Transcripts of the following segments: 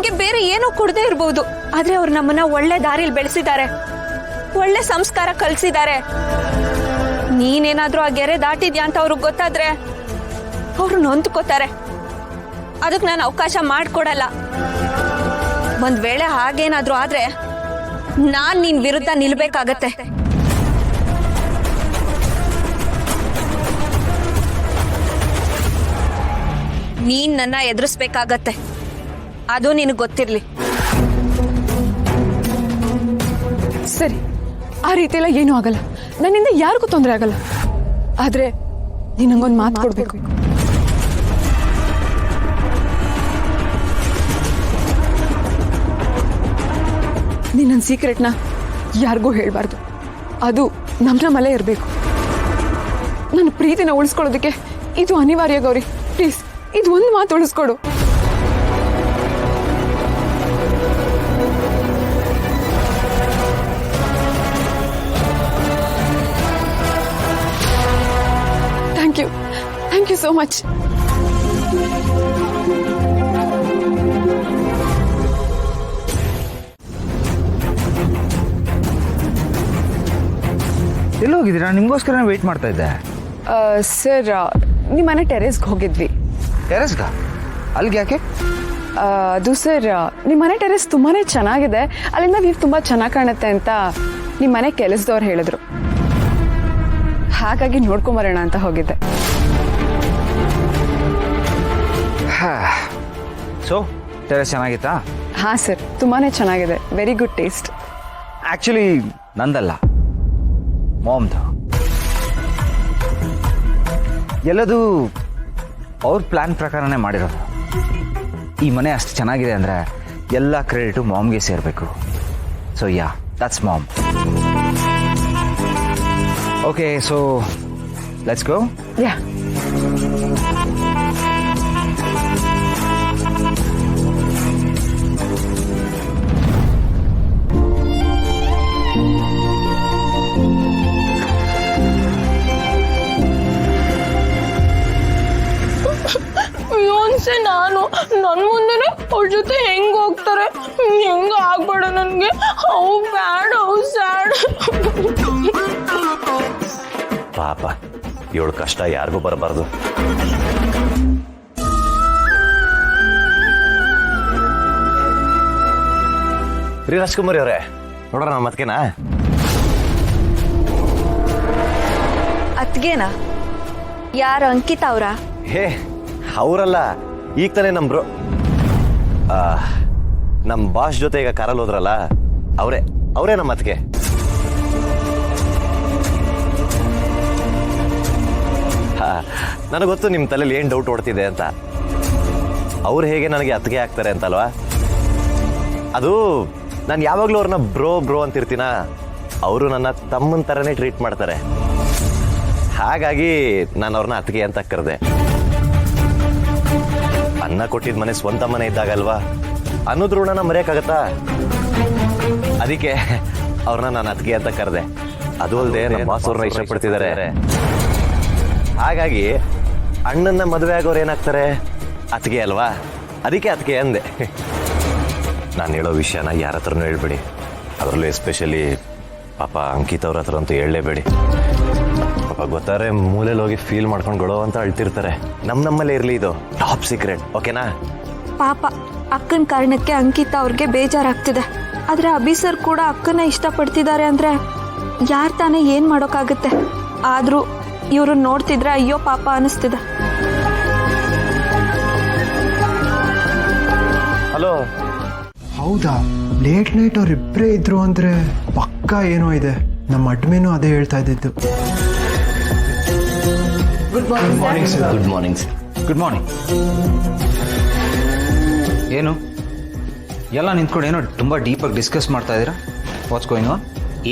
ನಮ್ಗೆ ಬೇರೆ ಏನೋ ಕೊಡದೇ ಇರ್ಬೋದು, ಆದ್ರೆ ಅವ್ರು ನಮ್ಮನ್ನ ಒಳ್ಳೆ ದಾರಿಲಿ ಬೆಳೆಸಿದ್ದಾರೆ, ಒಳ್ಳೆ ಸಂಸ್ಕಾರ ಕಲ್ಸಿದ್ದಾರೆ. ನೀನೇನಾದ್ರೂ ಆ ಗೆರೆ ದಾಟಿದ್ಯಾ ಅಂತ ಅವ್ರಿಗೆ ಗೊತ್ತಾದ್ರೆ ಅವ್ರು ನೊಂದ್ಕೋತಾರೆ. ಅದಕ್ಕೆ ನಾನು ಅವಕಾಶ ಮಾಡ್ಕೊಡಲ್ಲ. ಒಂದ್ ವೇಳೆ ಹಾಗೇನಾದ್ರೂ ಆದ್ರೆ ನಾನ್ ನಿನ್ ವಿರುದ್ಧ ನಿಲ್ಬೇಕಾಗತ್ತೆ. ನೀನ್ ನನ್ನ ಎದುರಿಸ್ಬೇಕಾಗತ್ತೆ, ಅದು ನಿನಗೆ ಗೊತ್ತಿರ್ಲಿ. ಸರಿ, ಆ ರೀತಿ ಎಲ್ಲ ಏನೂ ಆಗಲ್ಲ, ನನ್ನಿಂದ ಯಾರಿಗೂ ತೊಂದರೆ ಆಗಲ್ಲ. ಆದ್ರೆ ನೀನ್ ನಂಗೊಂದು ಮಾತು ಕೊಡ್ಬೇಕು. ನೀನ್ ನನ್ನ ಸೀಕ್ರೆಟ್ನ ಯಾರಿಗೂ ಹೇಳ್ಬಾರ್ದು, ಅದು ನಮ್ಮಲ್ಲೇ ಇರಬೇಕು. ನನ್ನ ಪ್ರೀತಿನ ಉಳಿಸ್ಕೊಳ್ಳೋದಕ್ಕೆ ಇದು ಅನಿವಾರ್ಯ ಗೌರಿ. ಪ್ಲೀಸ್, ಇದು ಒಂದು ಮಾತು ಉಳಿಸ್ಕೊಡು. Thank you so much. ಎಲ್ಲಿ ಹೋಗಿದ್ದೀರಾ? ನಿಮಗೋಸ್ಕರ ವೆಯ್ಟ್ ಮಾಡ್ತಾ ಇದ್ದೆ. ಸರ್, ನಿಮ್ಮ ಮನೆ ಟೆರೇಸ್ಗೆ ಹೋಗಿದ್ವಿ. ಟೆರೇಸ್ಗಾ? ಅಲ್ಲಿಗೆ ಯಾಕೆ? ಅದು ಸರ್, ನಿಮ್ಮ ಮನೆ ಟೆರೇಸ್ ತುಂಬಾನೇ ಚೆನ್ನಾಗಿದೆ, ಅಲ್ಲಿಂದ ನೀವು ತುಂಬಾ ಚೆನ್ನಾಗಿ ಕಾಣುತ್ತೆ ಅಂತ ನಿಮ್ಮ ಮನೆ ಕೆಲಸದವ್ರು ಹೇಳಿದ್ರು. ಹಾಗಾಗಿ ನೋಡ್ಕೊಂಬರೋಣ ಅಂತ ಹೋಗಿದ್ದೆ. ಸೊ ಟೆರೇಸ್ ಚೆನ್ನಾಗಿತ್ತಾ? ಹಾ ಸರ್, ತುಂಬಾನೇ ಚೆನ್ನಾಗಿದೆ. Very good taste. ಆಕ್ಚುಲಿ ನಂದಲ್ಲ, ಮಾಮ್ದು. ಎಲ್ಲದು ಅವ್ರ ಪ್ಲಾನ್ ಪ್ರಕಾರನೇ ಮಾಡಿರೋದು. ಈ ಮನೆ ಅಷ್ಟು ಚೆನ್ನಾಗಿದೆ ಅಂದರೆ ಎಲ್ಲ ಕ್ರೆಡಿಟು ಮಾಮ್ಗೆ ಸೇರಬೇಕು. So yeah, that's mom. Okay, so let's go. Yeah. ನಾನು ನನ್ ಮುಂದೆನೆ ಅವ್ರ ಜೊತೆ ಹೆಂಗ್ ಹೋಗ್ತಾರೆ, ಹೆಂಗ ಆಗ್ಬೇಡ ನನ್ಗೆ. How bad, how sad. ಪಾಪ, ಇವಳು ಕಷ್ಟ ಯಾರಿಗೂ ಬರಬಾರ್ದು. ರೀ ರಾಜ್ಕುಮಾರಿ ಅವರೇ, ನೋಡ್ರ ನಮ್ಮ ಅತ್ಗೆನಾ? ಅತ್ಗೆನಾ? ಯಾರು, ಅಂಕಿತಾ ಅವ್ರ? ಹೇ, ಅವರಲ್ಲ. ಈಗ ತಾನೇ ನಮ್ಮ ಬಾಸ್ ಜೊತೆ ಈಗ ಕಾರಲ್ಲಿ ಹೋದ್ರಲ್ಲ, ಅವರೇ ನಮ್ಮ ಅತ್ತಿಗೆ. ನನಗೆ ಗೊತ್ತು ನಿಮ್ಮ ತಲೆಯಲ್ಲಿ ಏನು ಡೌಟ್ ಓಡ್ತಿದೆ ಅಂತ. ಅವ್ರು ಹೇಗೆ ನನಗೆ ಅತ್ತಿಗೆ ಆಗ್ತಾರೆ ಅಂತಲ್ವಾ? ಅದು ನಾನು ಯಾವಾಗಲೂ ಅವ್ರನ್ನ ಬ್ರೋ ಅಂತಿರ್ತೀನ, ಅವರು ನನ್ನ ತಮ್ಮನ ಥರನೇ ಟ್ರೀಟ್ ಮಾಡ್ತಾರೆ. ಹಾಗಾಗಿ ನಾನು ಅವ್ರನ್ನ ಅತ್ತಿಗೆ ಅಂತ ಕರೆದೆ. ಅನ್ನ ಕೊಟ್ಟಿದ್ದ ಮನೆ ಸ್ವಂತ ಮನೆ ಇದ್ದಾಗಲ್ವಾ, ಅನ್ನೋದ್ ಋಣನ ಮರೆಯಕ್ಕಾಗತ್ತಾ? ಅದಕ್ಕೆ ಅವ್ರನ್ನ ನಾನು ಅತ್ತಿಗೆ ಅಂತ ಕರೆದೆ. ಅದು ಅಲ್ಲದೆ ನಮ್ಮ ಬಾಸ್ ಅವ್ರನ್ನ ಇಷ್ಟಪಡ್ತಿದ್ದಾರೆ. ಹಾಗಾಗಿ ಅಣ್ಣನ ಮದುವೆ ಆಗೋರು ಏನಾಗ್ತಾರೆ? ಅತ್ತಿಗೆ ಅಲ್ವಾ? ಅದಕ್ಕೆ ಅತ್ತಿಗೆ ಅಂದೆ. ನಾನು ಹೇಳೋ ವಿಷಯನ ಯಾರ ಹತ್ರನೂ ಹೇಳ್ಬೇಡಿ, ಅದರಲ್ಲೂ ಎಸ್ಪೆಷಲಿ ಪಾಪ ಅಂಕಿತ್ ಅವ್ರ ಹತ್ರ ಅಂತೂ ಹೇಳಲೇಬೇಡಿ. ಪಾಪ ಗೊತ್ತಾರೆ, ಮೂಲೆಯಲ್ಲಿ ಹೋಗಿ ಫೀಲ್ ಮಾಡ್ಕೊಂಡು ಗೊಳೋ ಅಂತ ಅಳ್ತಿರ್ತಾರೆ. ನಮ್ಮಲ್ಲೇ ಇರಲಿ, ಇದು ಟಾಪ್ ಸೀಕ್ರೆಟ್. ಓಕೆನಾ? ಪಾಪ, ಅಕ್ಕನ ಕಾರಣಕ್ಕೆ ಅಂಕಿತಾ ಅವ್ರಿಗೆ ಬೇಜಾರಾಗ್ತಿದೆ. ಆದ್ರೆ ಅಭಿ ಸರ್ ಕೂಡ ಅಕ್ಕನ ಇಷ್ಟಪಡ್ತಿದ್ದಾರೆ ಅಂದ್ರೆ ಯಾರ್ ತಾನೇ ಏನ್ ಮಾಡೋಕ್ಕಾಗುತ್ತೆ? ಆದ್ರೂ ಇವ್ರು ನೋಡ್ತಿದ್ರೆ ಅಯ್ಯೋ ಪಾಪ ಅನಿಸ್ತಿದೆ. ಹಲೋ. ಹೌದಾ? ಲೇಟ್ ನೈಟ್ ಅವ್ರಿಬ್ಬರೇ ಇದ್ರು ಅಂದ್ರೆ ಪಕ್ಕ ಏನೋ ಇದೆ. ನಮ್ಮ ಅಡ್ಮೇನು ಅದೇ ಹೇಳ್ತಾ ಇದ್ದಿದ್ದು. Good morning sir. Good morning sir. Good morning. ಏನು ಎಲ್ಲ ನಿಂತ್ಕೊಂಡು ಏನೋ ತುಂಬ ಡೀಪಾಗಿ ಡಿಸ್ಕಸ್ ಮಾಡ್ತಾ ಇದ್ದೀರಾ? What's going on?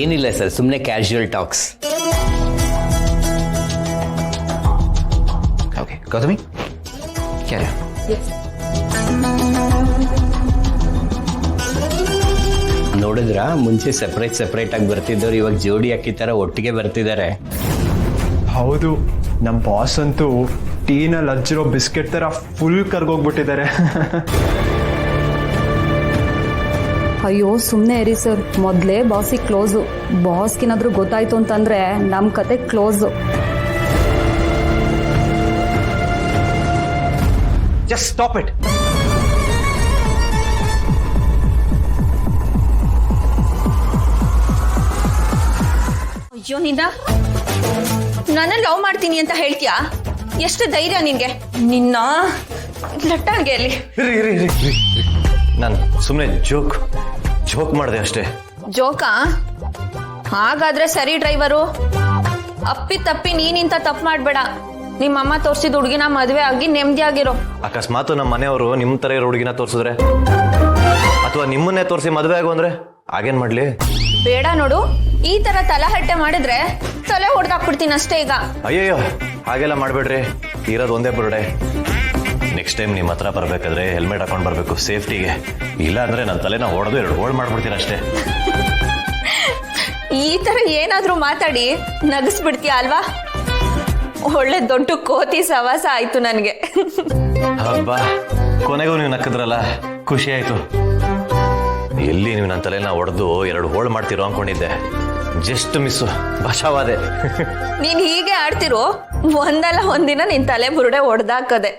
ಏನಿಲ್ಲ ಸರ್, ಸುಮ್ಮನೆ casual talks. Okay Gautami, carry on. ನೋಡಿದ್ರ, ಮುಂಚೆ ಸೆಪರೇಟ್ ಆಗಿ ಬರ್ತಿದ್ದವ್ರು ಇವಾಗ ಜೋಡಿ ಅಕ್ಕಿ ತರ ಒಟ್ಟಿಗೆ ಬರ್ತಿದ್ದಾರೆ. ಹೌದು, ನಮ್ಮ ಬಾಸ್ ಅಂತೂ ಟೀನಲ್ಲಿ ಹಚ್ಚಿರೋ ಬಿಸ್ಕೆಟ್ ತರ ಫುಲ್ ಕರ್ಗೋಗ್ಬಿಟ್ಟಿದ್ದಾರೆ. ಅಯ್ಯೋ ಸುಮ್ಮನೆ ಇರಿ ಸರ್, ಮೊದಲೇ ಬಾಸಿಗೆ ಕ್ಲೋಸು. ಬಾಸ್ಗೇನಾದ್ರೂ ಗೊತ್ತಾಯ್ತು ಅಂತಂದ್ರೆ ನಮ್ಮ ಕತೆ ಕ್ಲೋಸು. Just stop it. ಅಯ್ಯೋ ನನ್ನ ಲವ್ ಮಾಡ್ತೀನಿ ಅಂತ ಹೇಳ್ತೀಯಾ? ಎಷ್ಟು ಧೈರ್ಯ ನಿಂಗೆ? ನಿನ್ನ ಲಟ್ಟಾಗೆ ಅಲ್ಲಿ. ನಾನು ಸುಮ್ಮನೆ ಜೋಕ್ ಮಾಡಿದೆ ಅಷ್ಟೇ. ಜೋಕಾ? ಹಾಗಾದ್ರೆ ಸರಿ ಡ್ರೈವರು. ಅಪ್ಪಿ ತಪ್ಪಿ ನೀನಿಂತ ತಪ್ಪು ಮಾಡ್ಬೇಡ. ನಿಮ್ಮಮ್ಮ ತೋರಿಸಿದ ಹುಡುಗಿನ ಮದುವೆ ಆಗಿ ನೆಮ್ಮದಿಯಾಗಿರೋ. ಅಕಸ್ಮಾತ್ ನಮ್ಮ ಮನೆಯವರು ನಿಮ್ಮ ತರ ಇರೋ ಹುಡುಗಿನ ತೋರಿಸಿದ್ರೆ, ಅಥವಾ ನಿಮ್ಮನ್ನೇ ತೋರಿಸಿ ಮದುವೆ ಆಗು ಅಂದ್ರೆ ಆಗೇನ್ ಮಾಡ್ಲಿ? ಬೇಡ ನೋಡು, ಈ ತರ ತಲಹಟ್ಟೆ ಮಾಡಿದ್ರೆ ತಲೆ ಹೊಡೆದಾಕ್ಬಿಡ್ತೀನಿ ಅಷ್ಟೇ ಈಗ. ಅಯ್ಯಯ್ಯೋ ಹಾಗೆಲ್ಲ ಮಾಡ್ಬೇಡ್ರಿ, ಇರೋದು ಒಂದೇ ಬುರುಡೆ. ನೆಕ್ಸ್ಟ್ ಟೈಮ್ ನಿಮ್ಮ ಹತ್ರ ಬರ್ಬೇಕಾದ್ರೆ ಹೆಲ್ಮೆಟ್ ಹಾಕೊಂಡು ಬರ್ಬೇಕು ಸೇಫ್ಟಿಗೆ. ಇಲ್ಲ ಅಂದ್ರೆ ನನ್ನ ತಲೆನ ಹೊಡೆದು 2 ಹೋಳ್ ಮಾಡ್ಬಿಡ್ತೀನಿ ಅಷ್ಟೇ. ಈ ತರ ಏನಾದ್ರೂ ಮಾತಾಡಿ ನಗಿಸ್ಬಿಡ್ತೀಯ ಅಲ್ವಾ? ಒಳ್ಳೆ ದೊಡ್ಡ ಕೋತಿ ಸವಾಸ ಆಯ್ತು ನನಗೆ. ಹಬ್ಬಾ, ಕೊನೆಗೂ ನೀವು ನಕ್ಕಿದ್ರಲ್ಲ, ಖುಷಿ ಆಯ್ತು. ಎಲ್ಲಿ ನೀವು ನನ್ನ ತಲೆನ ಹೊಡೆದು 2 ಹೋಳ್ ಮಾಡ್ತಿರೋ ಅನ್ಕೊಂಡಿದ್ದೆ. ಜಸ್ಟ್ ಮಿಸ್ಸು, ಬಚಾವಾದೆ. ನೀನ್ ಹೀಗೆ ಆಡ್ತಿರೋ, ಒಂದಲ್ಲ ಒಂದಿನ ನಿನ್ ತಲೆ ಬುರುಡೆ ಹೊಡೆದಾಕದೆ.